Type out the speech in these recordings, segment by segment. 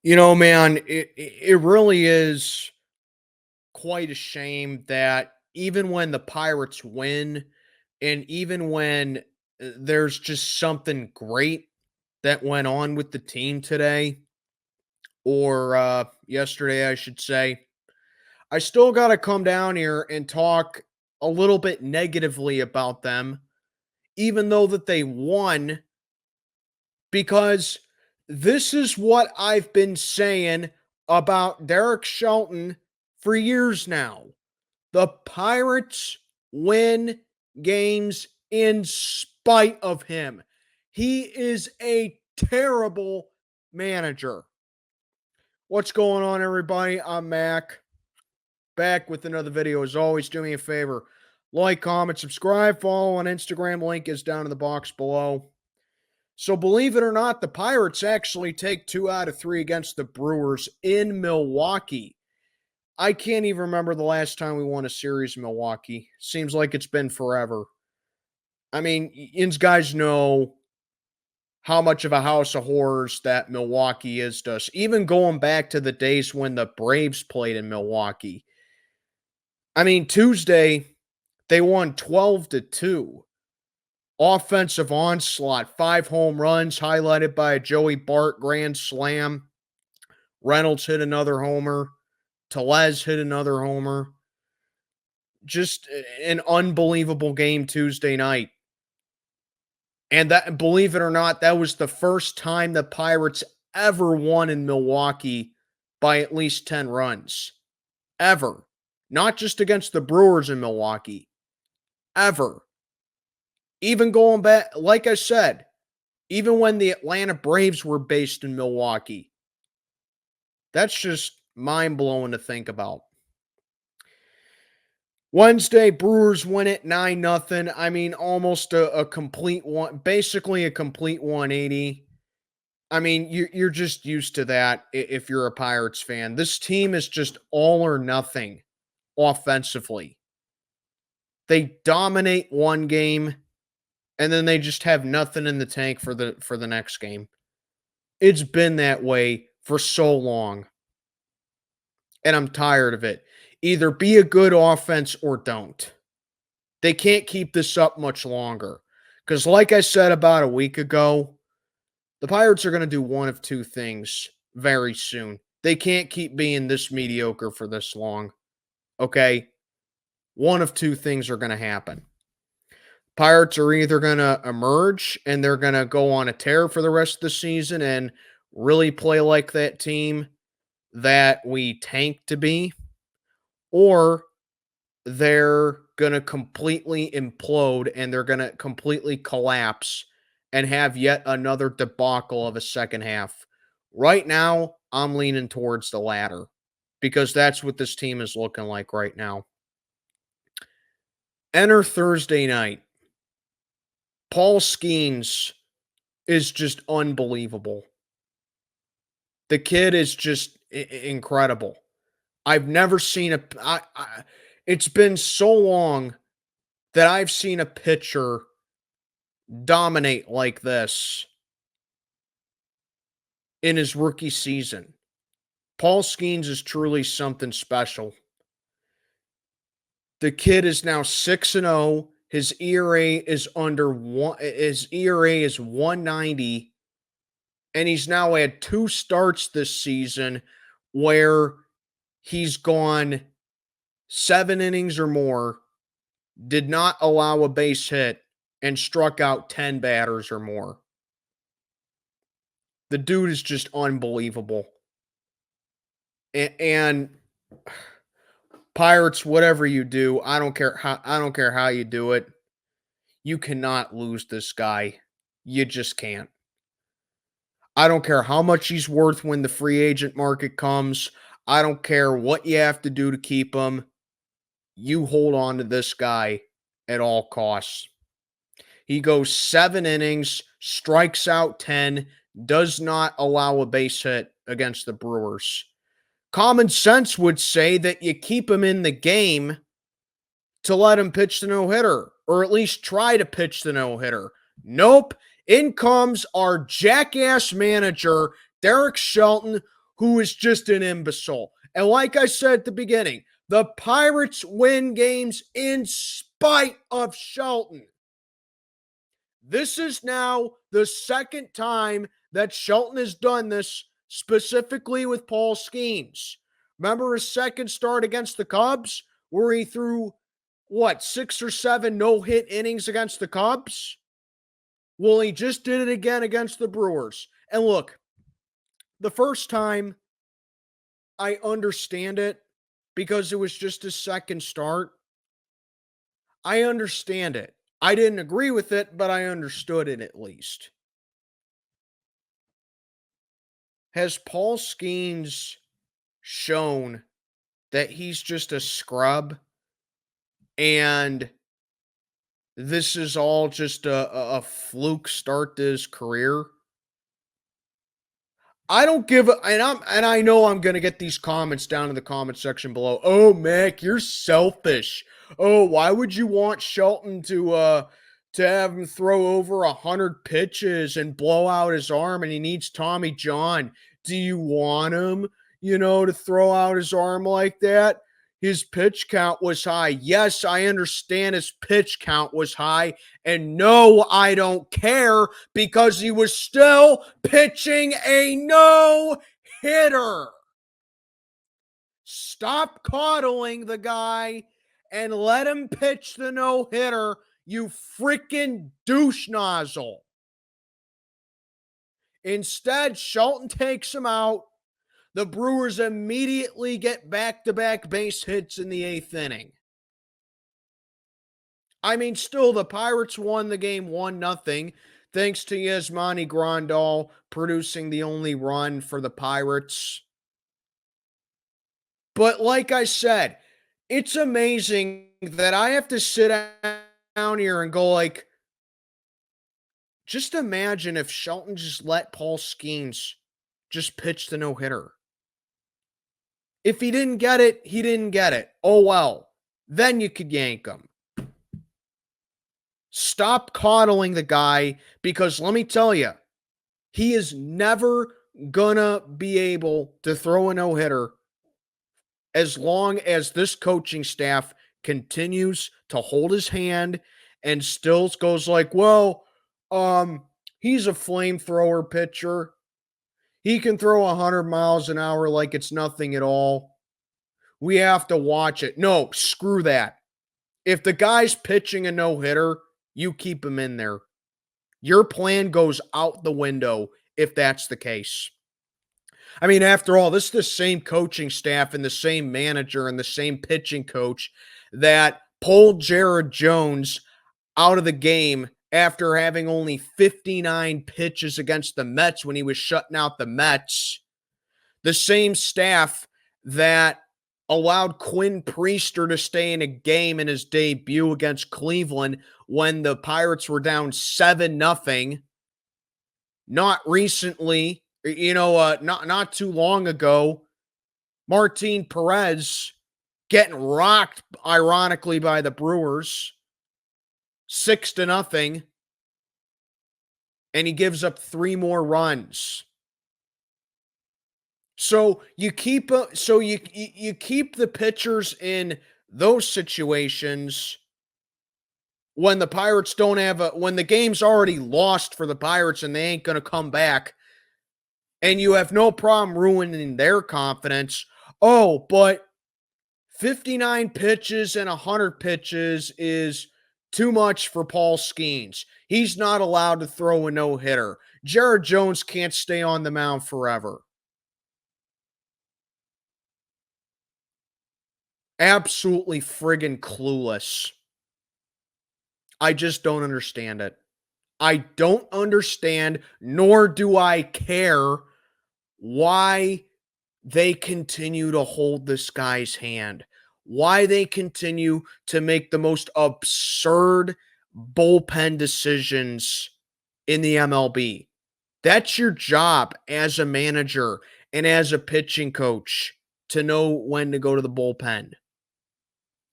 Man, it really is quite a shame that even when the Pirates win, and even when there's just something great that went on with the team today, or yesterday, I should say, I still got to come down here and talk a little bit negatively about them, even though that they won, because this is what I've been saying about Derek Shelton for years now. The Pirates win games in spite of him. He is a terrible manager. What's going on, everybody? I'm Mac, back with another video. As always, do me a favor, like, comment, subscribe, follow on Instagram. Link is down in the box below. So believe it or not, the Pirates actually take 2 out of 3 against the Brewers in Milwaukee. I can't even remember the last time we won a series in Milwaukee. Seems like it's been forever. I mean, yinz guys know how much of a house of horrors that Milwaukee is to us. Even going back to the days when the Braves played in Milwaukee. I mean, Tuesday, they won 12-2. Offensive onslaught, 5 home runs, highlighted by a Joey Bart grand slam. Reynolds hit another homer. Tellez hit another homer. Just an unbelievable game Tuesday night. And that, believe it or not, that was the first time the Pirates ever won in Milwaukee by at least 10 runs. Ever. Not just against the Brewers in Milwaukee. Ever. Even going back, like I said, even when the Atlanta Braves were based in Milwaukee. That's just mind-blowing to think about. Wednesday, Brewers win it 9-0. I mean, almost a complete one, basically a complete 180. I mean, you're just used to that if you're a Pirates fan. This team is just all or nothing offensively. They dominate one game, and then they just have nothing in the tank for the next game. It's been that way for so long, and I'm tired of it. Either be a good offense or don't. They can't keep this up much longer. Because like I said about a week ago, the Pirates are going to do one of two things very soon. They can't keep being this mediocre for this long. Okay? One of two things are going to happen. Pirates are either going to emerge and they're going to go on a tear for the rest of the season and really play like that team that we tanked to be, or they're going to completely implode and they're going to completely collapse and have yet another debacle of a second half. Right now, I'm leaning towards the latter because that's what this team is looking like right now. Enter Thursday night. Paul Skenes is just unbelievable. The kid is just incredible. I've never seen it's been so long that I've seen a pitcher dominate like this in his rookie season. Paul Skenes is truly something special. The kid is now 6-0. His ERA is under one. His ERA is 190, and he's now had 2 starts this season where he's gone 7 innings or more, did not allow a base hit, and struck out 10 batters or more. The dude is just unbelievable. And Pirates, whatever you do, I don't care how you do it. You cannot lose this guy. You just can't. I don't care how much he's worth when the free agent market comes. I don't care what you have to do to keep him. You hold on to this guy at all costs. He goes 7 innings, strikes out 10, does not allow a base hit against the Brewers. Common sense would say that you keep him in the game to let him pitch the no-hitter, or at least try to pitch the no-hitter. Nope. In comes our jackass manager, Derek Shelton, who is just an imbecile. And like I said at the beginning, the Pirates win games in spite of Shelton. This is now the second time that Shelton has done this, specifically with Paul Skenes. Remember his second start against the Cubs, where he threw, what, 6 or 7 no-hit innings against the Cubs? Well, he just did it again against the Brewers. And look, the first time, I understand it because it was just his second start. I understand it. I didn't agree with it, but I understood it at least. Has Paul Skenes shown that he's just a scrub and this is all just a fluke start to his career? I don't give a, and I know I'm gonna get these comments down in the comment section below. Oh, Mac, you're selfish. Oh, why would you want Shelton to have him throw over 100 pitches and blow out his arm, and he needs Tommy John? Do you want him, to throw out his arm like that? His pitch count was high. Yes, I understand his pitch count was high. And no, I don't care because he was still pitching a no hitter. Stop coddling the guy and let him pitch the no hitter, you freaking douche nozzle. Instead, Shelton takes him out. The Brewers immediately get back-to-back base hits in the 8th inning. I mean, still, the Pirates won the game 1-0, thanks to Yasmani Grandal producing the only run for the Pirates. But like I said, it's amazing that I have to sit down here and go like, just imagine if Shelton just let Paul Skenes just pitch the no-hitter. If he didn't get it, he didn't get it. Oh, well. Then you could yank him. Stop coddling the guy because let me tell you, he is never gonna be able to throw a no-hitter as long as this coaching staff continues to hold his hand and still goes like, well, he's a flamethrower pitcher. He can throw 100 miles an hour like it's nothing at all. We have to watch it. No, screw that. If the guy's pitching a no-hitter, you keep him in there. Your plan goes out the window if that's the case. I mean, after all, this is the same coaching staff and the same manager and the same pitching coach that pulled Jared Jones out of the game after having only 59 pitches against the Mets when he was shutting out the Mets. The same staff that allowed Quinn Priester to stay in a game in his debut against Cleveland when the Pirates were down 7-0. Not recently, not too long ago, Martin Perez getting rocked, ironically, by the Brewers, 6-0, and he gives up 3 more runs. So you keep you keep the pitchers in those situations when the Pirates don't have when the game's already lost for the Pirates and they ain't going to come back, and you have no problem ruining their confidence. Oh, but 59 pitches and 100 pitches is too much for Paul Skenes. He's not allowed to throw a no-hitter. Jared Jones can't stay on the mound forever. Absolutely friggin' clueless. I just don't understand it. I don't understand, nor do I care why they continue to hold this guy's hand, why they continue to make the most absurd bullpen decisions in the MLB. That's your job as a manager and as a pitching coach to know when to go to the bullpen.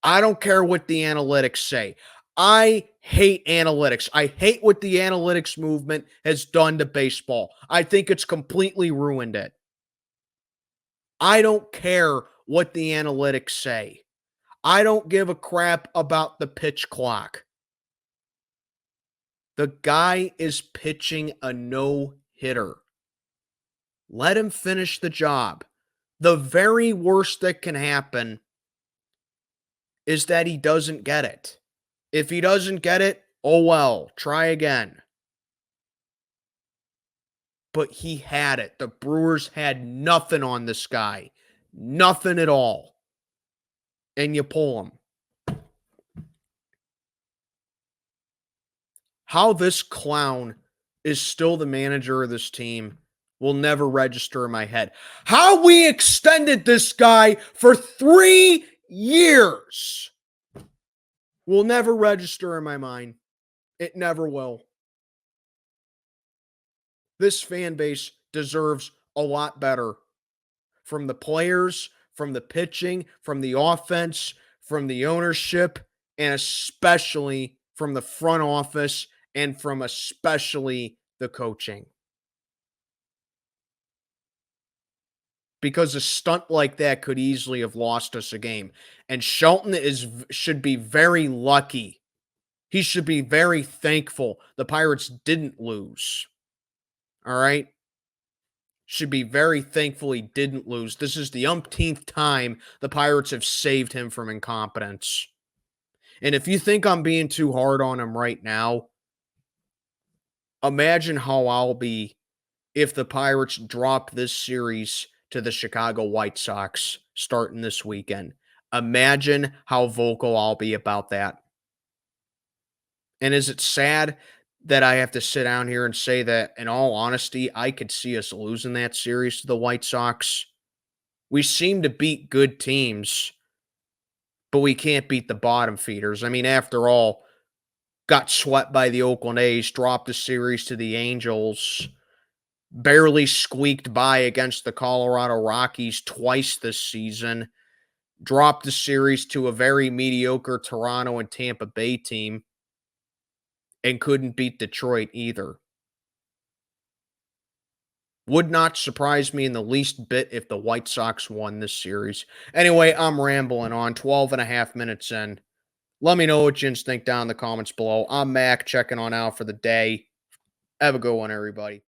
I don't care what the analytics say. I hate analytics. I hate what the analytics movement has done to baseball. I think it's completely ruined it. I don't care what the analytics say. I don't give a crap about the pitch clock. The guy is pitching a no-hitter. Let him finish the job. The very worst that can happen is that he doesn't get it. If he doesn't get it, oh well, try again. But he had it. The Brewers had nothing on this guy. Nothing at all. And you pull him. How this clown is still the manager of this team will never register in my head. How we extended this guy for 3 years will never register in my mind. It never will. This fan base deserves a lot better from the players, from the pitching, from the offense, from the ownership, and especially from the front office and from especially the coaching. Because a stunt like that could easily have lost us a game. And Shelton should be very lucky. He should be very thankful the Pirates didn't lose. All right? Should be very thankful he didn't lose. This is the umpteenth time the Pirates have saved him from incompetence. And if you think I'm being too hard on him right now, imagine how I'll be if the Pirates drop this series to the Chicago White Sox starting this weekend. Imagine how vocal I'll be about that. And is it sad that I have to sit down here and say that, in all honesty, I could see us losing that series to the White Sox? We seem to beat good teams, but we can't beat the bottom feeders. I mean, after all, got swept by the Oakland A's, dropped the series to the Angels, barely squeaked by against the Colorado Rockies twice this season, dropped the series to a very mediocre Toronto and Tampa Bay team, and couldn't beat Detroit either. Would not surprise me in the least bit if the White Sox won this series. Anyway, I'm rambling on, 12 and a half minutes in. Let me know what you think down in the comments below. I'm Mac, checking on out for the day. Have a good one, everybody.